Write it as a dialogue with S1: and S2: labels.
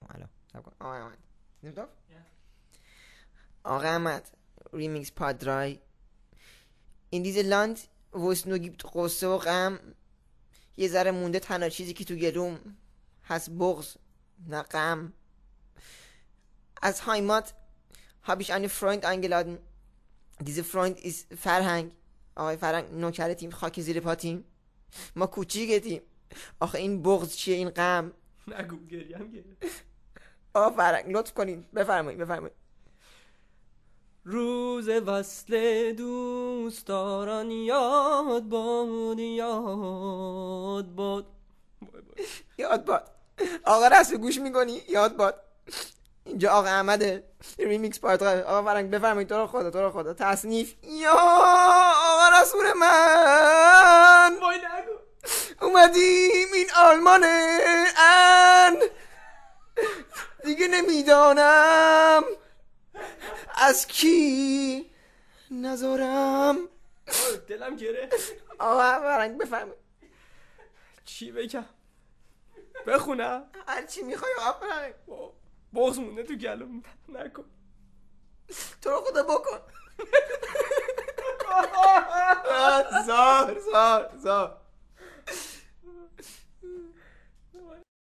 S1: الان آقا احمد نمیدونم آقا احمد ریمیکس پادرای این دیز لاند وست gibt قصه و غم یه ذره مونده تنها چیزی که تو گلوم هست بغض نه غم از Heimat habe ich eine Freund eingeladen. Diese Freund ist فرهنگ. آقای فرهنگ نوکر تیم خاک زیر پاتیم. ما کوچیکتیم. آخه این بغض چیه این غم؟
S2: نگو گریم گریم.
S1: آقا فرهنگ لطف کنین بفرمایید.
S2: روز وصل دوستداران یاد باد.
S1: آقا رسم گوش میکنی؟ یاد باد. اینجا آقا احمده ریمیکس پارت. آقا فرنگ بفرمایید. تو رو خدا تصنیف. یا آقا رسول من
S2: وای نگو
S1: اومدیم این آلمانه ان دیگه نمیدانم از کی نذارم.
S2: دلم گره.
S1: آقا فرنگ بفرمایید.
S2: چی بگم بخونم
S1: هر چی میخوای آقا فرنگ.
S2: بغض مونده تو گلوم. نکن
S1: تو رو خدا بکن.
S2: زار